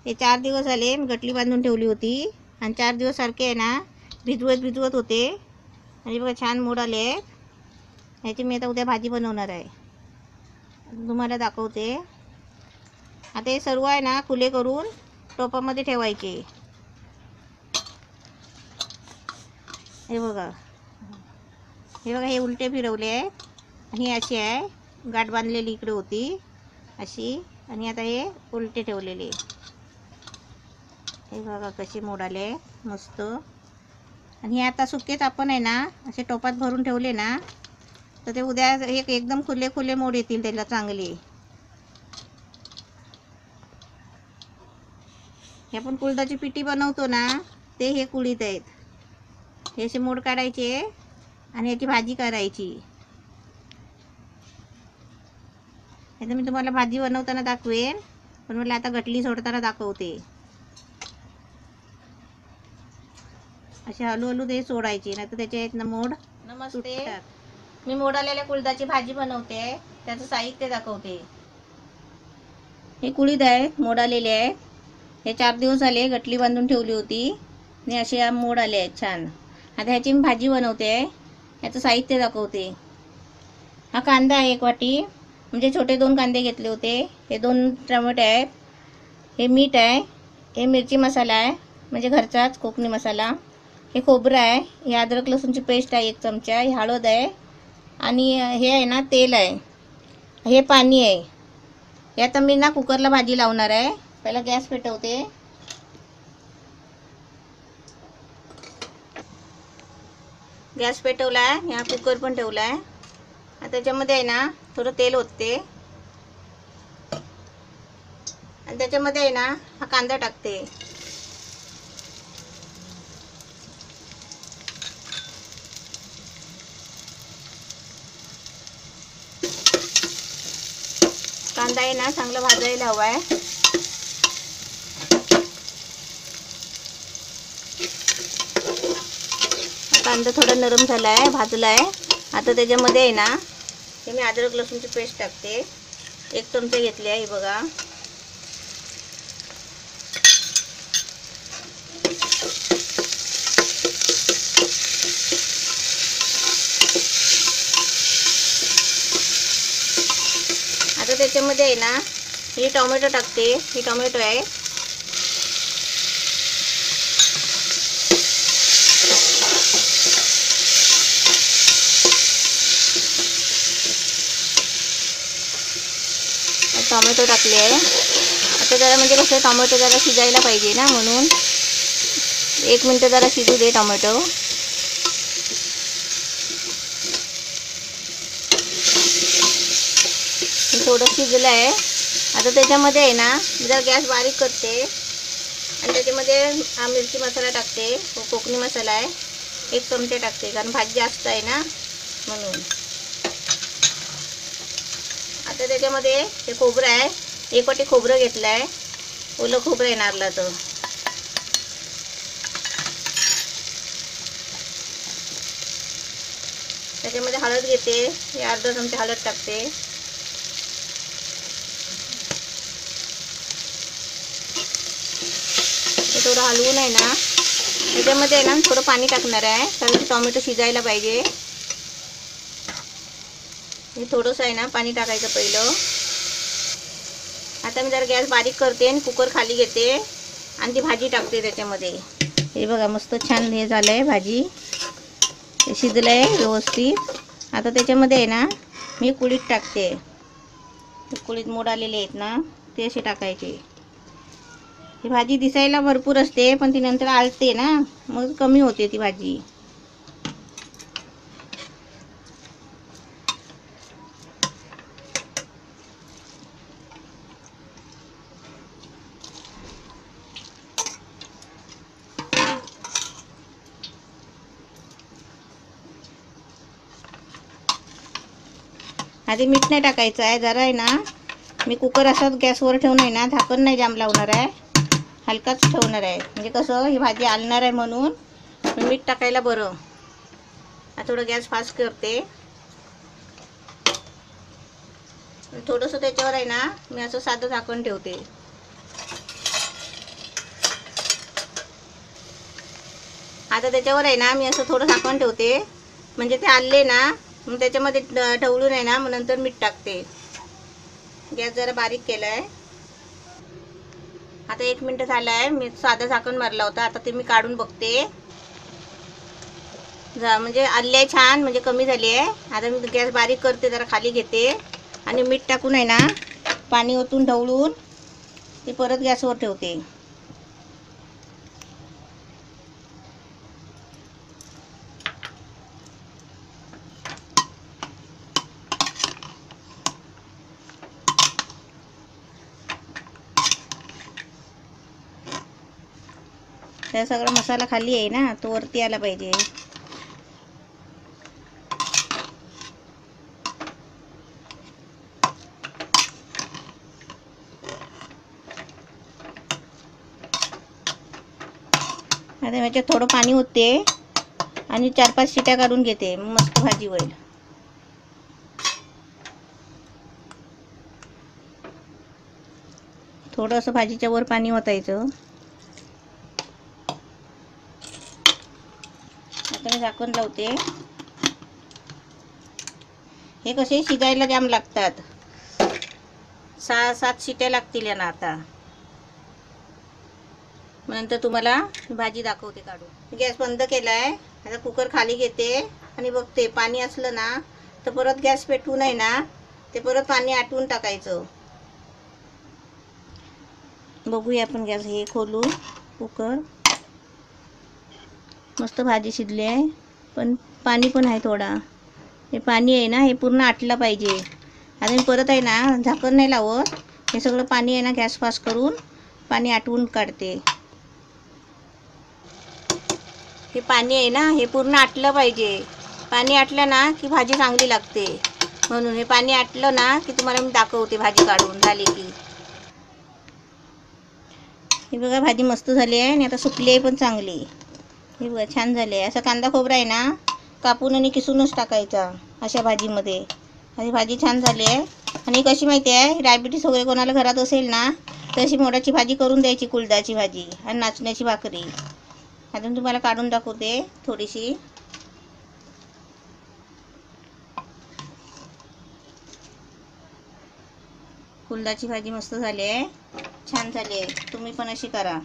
हे 4 दिवस झाले मी गटली बांधून ठेवली होती आणि 4 दिवस सारखे आहे ना भिजवत होते आणि बघा छान मोड आले आहेत. ह्याची मी आता उद्या भाजी बनवणार आहे, तुम्हाला दाखवते. आता हे सर्व आहे ना खुले करून टोपामध्ये ठेवायचे. हे बघा हे उलटे फिरवले आहेत आणि ही अशी आहे गाठ बांधलेली इकडे होती अशी, आणि आता हे उलटे ठेवलेले. हे बघा कसे मोड आले मस्त. आणि हे आता सुकेच आपण आहे ना असे टोपात भरून ठेवले ना तर ते उद्या एकदम खुले मोड येतील त्याला चांगले. हे आपण कुळथाची पिठी बनवतो ना ते हे कुळीत आहेत. हे असे मोड काढायचे आणि याची भाजी करायची. आता मी तुम्हाला भाजी बनवताना दाखवेन, पण मला आता गटली सोडताना दाखवते. असे हळूहळू ते सोडायचे, नाही तर त्याच्या आहेत ना मोड. नमस्ते, मी मोड आलेल्या कुळथाची भाजी बनवते. त्याचं साहित्य दाखवते. हे कुळीत आहेत, मोड आलेले आहेत. हे 4 दिवस झाले गटली बांधून ठेवली होती आणि असे मोड आले आहेत छान. आता ह्याची मी भाजी बनवते. याचं साहित्य दाखवते. हा कांदा आहे 1 वाटी, म्हणजे छोटे 2 कांदे घेतले होते. हे 2 टमाटे आहेत. हे मीठ आहे. हे मिरची मसाला आहे म्हणजे घरचाच कोकणी मसाला. हे खोबरं आहे. हे अद्रक लसूणची पेस्ट आहे 1 चमचा. हे हळद आहे आणि हे आहे ना तेल आहे. हे पाणी आहे. हे आता मी ना कुकरला भाजी लावणार आहे. पहिला गॅस पेटवते. गॅस पेटवला आहे. हा कुकर पण ठेवला आहे. आता त्याच्यामध्ये आहे ना थोडं तेल ओतते आणि त्याच्यामध्ये आहे ना हा कांदा टाकते. कांदा आहे ना चांगला भाजायला हवा आहे. कांदा थोडा नरम झाला आहे, भाजला आहे. आता त्याच्यामध्ये आहे ना हे मी अद्रक लसूणची पेस्ट टाकते. 1 चमचा घेतली आहे. हे बघा आता त्याच्यामध्ये आहे ना हे टोमॅटो टाकते. हे टोमॅटो आहे. टोमॅटो टाकले आहे. आता जरा म्हणजे कसं टोमॅटो जरा शिजायला पाहिजे ना, म्हणून 1 मिनिट जरा शिजू दे टोमॅटो. थोडं शिजलं आहे. आता त्याच्यामध्ये आहे ना जरा गॅस बारीक करते आणि त्याच्यामध्ये हा मिरची मसाला टाकते. कोकणी मसाला आहे 1 चमचा टाकते, कारण भाजी जास्त आहे ना म्हणून. आता त्याच्यामध्ये हे खोबरं आहे. 1 वाटी खोबरं घेतलं आहे. ओलं खोबरं आहे नारळाचं. त्याच्यामध्ये हळद घेते. हे अर्धा चमचा हळद टाकते. हे थोडं हलवून आहे ना त्याच्यामध्ये आहे ना थोडं पाणी टाकणार आहे, कारण टोमॅटो शिजायला पाहिजे. हे थोडंसं आहे ना पाणी टाकायचं पहिलं. आता मी जरा गॅस बारीक करते आणि कुकर खाली घेते आणि ती भाजी टाकते त्याच्यामध्ये. हे बघा मस्त छान हे झालं आहे भाजी. हे शिजलं आहे व्यवस्थित. आता त्याच्यामध्ये आहे ना मी कुळीत टाकते. कुळीत मोड आलेले आहेत ना ते असे टाकायचे. ही भाजी दिसायला भरपूर असते, पण ती नंतर आळते ना, मग कमी होते ती भाजी. आधी मीठ नाही टाकायचं आहे. जरा आहे ना मी कुकर असाच गॅसवर ठेवून आहे ना झाकण नाही जाम लावणार आहे, हलकाच ठेवणार आहे. म्हणजे कसं ही भाजी आलणार आहे म्हणून मीठ टाकायला बरं. आता थोडं गॅस फास्ट करते. थोडंसं त्याच्यावर आहे ना मी असं साधं झाकण ठेवते. आता त्याच्यावर आहे ना मी असं थोडं झाकण ठेवते, म्हणजे ते आले ना मग त्याच्यामध्ये ढवळून आहे ना मग नंतर मीठ टाकते. गॅस जरा बारीक केला आहे. आता 1 मिनिट झाला आहे. मी साधं झाकण मारला होता. आता ते मी काढून बघते. म्हणजे आले छान, म्हणजे कमी झाली आहे. आता मी गॅस बारीक करते, जरा खाली घेते आणि मीठ टाकून आहे ना पाणी ओतून ढवळून ते परत गॅसवर ठेवते. त्या सगळा मसाला खाली आहे ना, तो वरती आला पाहिजे. आता ह्याच्यात थोडं पाणी ओतते आणि 4-5 शिट्या काढून घेते, मस्त भाजी होईल. थोडं असं भाजीच्या वर पाणी ओतायचं. आता मी झाकण लावते. हे कसे शिजायला जाम लागतात, 6-7 शिट्या लागतील यांना. आता नंतर तुम्हाला भाजी दाखवते काढून. गॅस बंद केला आहे. आता कुकर खाली घेते आणि बघते. पाणी असलं ना तर परत गॅस पेटवून आहे ना ते परत पाणी आटवून टाकायचं. बघूया आपण. गॅस हे खोलू कुकर. मस्त भाजी शिजली आहे, पण पाणी पण आहे थोडा. हे पाणी आहे ना हे पूर्ण आटलं पाहिजे. आता मी परत आहे ना झाकण नाही लावत. हे सगळं पाणी आहे ना गॅस फास्ट करून पाणी आटवून काढते. हे पाणी आहे ना हे पूर्ण आटलं पाहिजे. पाणी आटलं ना की भाजी चांगली लागते. म्हणून हे पाणी आटलं ना की तुम्हाला मी दाखवते भाजी काढून झाली की. हे बघा भाजी मस्त झाली आहे आणि आता सुकली आहे पण चांगली. हे बघा छान झाले आहे. असा कांदा खोबरा आहे ना कापून आणि किसूनच टाकायचा अशा भाजीमध्ये. अशी भाजी छान झाली आहे. आणि कशी माहिती आहे, डायबिटीस वगैरे कोणाला घरात असेल ना तर अशी मोडाची भाजी करून द्यायची, कुळदाची भाजी आणि नाचण्याची भाकरी. अजून तुम्हाला काढून दाखवते थोडीशी. कुळदाची भाजी मस्त झाली आहे, छान झाली आहे. तुम्ही पण अशी करा.